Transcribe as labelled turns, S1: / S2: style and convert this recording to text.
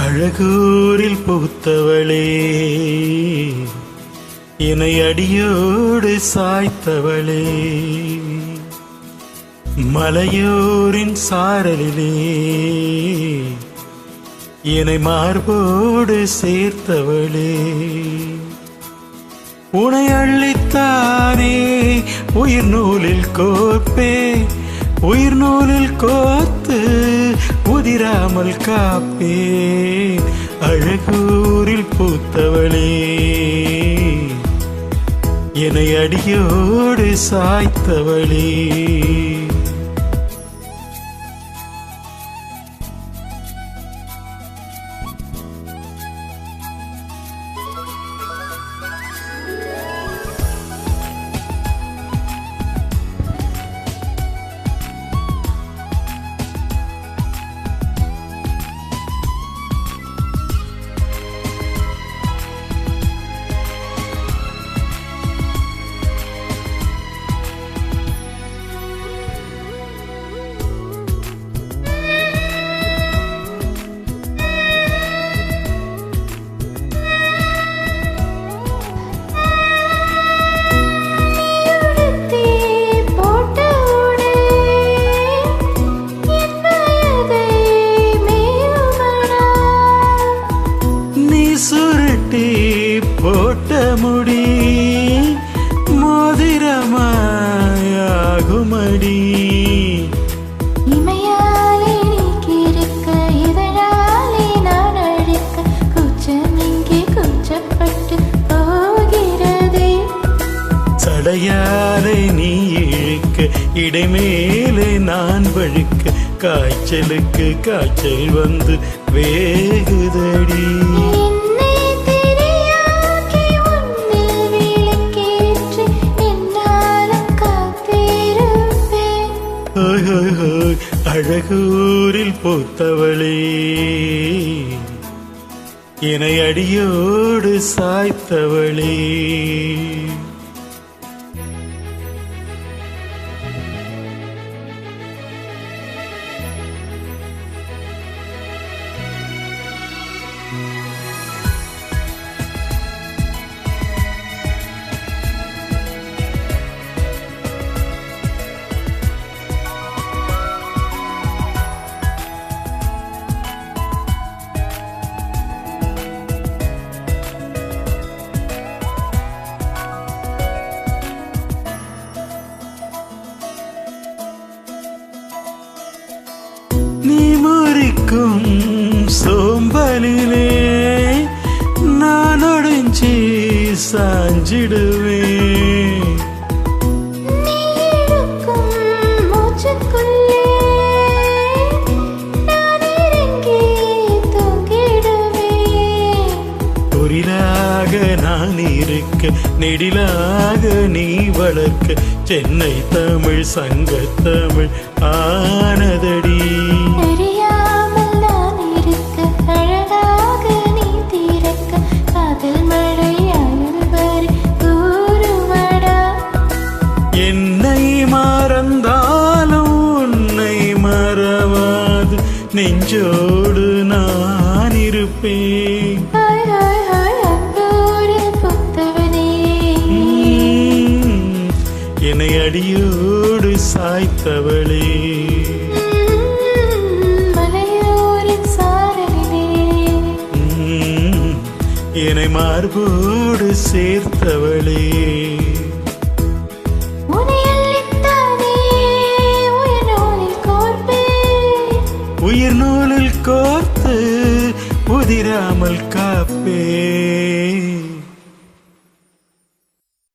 S1: அழகூரில் பூத்தவளே, என்னை அடியோடு சாய்த்தவளே, மலையோரின் சாரலிலே என்னை மார்போடு சேர்த்தவளே, உனை அள்ளித்தானே உயிர் நூலில் கோப்பே, உயிர் நூலில் கோத்து உதிராமல் காப்பே. அழகூரில் பூத்தவளே, என்னை அடியோடு சாய்த்தவளே, போட்ட முடி மோதிரமாயாகுமடி.
S2: இமையாலே நீக்கிருக்க இதழாலே நான் அழுக்க, கூச்சம் இங்கே கூச்சப்பட்டு போகிறதே.
S1: சடையாலே நீ இழுக்க இடைமேலே நான் வழுக்க, காய்ச்சலுக்கு காய்ச்சல் வந்து வேகுதடி. அழகூரில் பூத்தவளே, என்னை அடியோடு சாய்த்தவளே, நீ முறிக்கும் சோம்பலிலே நான் ஒடிஞ்சி சாஞ்சிடுவேன்.
S2: நீ இழுக்கும் மூச்சுக்குள்ளே நான் இறங்கி தூங்கிடுவேன்.
S1: பொறிலாக நான் இருக்க நெடிலாக நீ வளர்க்க, சென்னை தமிழ் சங்கத்தமிழ் ஆனதடி.
S2: தெரியாமல் நான் இருக்க அழகாக நீ தீரக்க, காதல் மழையாயுள் வரை கூறுவடா.
S1: என்னை மறந்தாலும் உன்னை மறவாது நெஞ்சோடு நான் இருப்பேன். என்னை அடியோடு சாய்த்தவளே,
S2: மலையோரின் சாரலிலே
S1: என்னை மார்போடு சேர்த்தவளே,
S2: உனை அள்ளித்தானே உயிர் நூலில் கோர்ப்பே,
S1: உயிர் நூலில் கோர்த்து உதிராமல் காப்பே.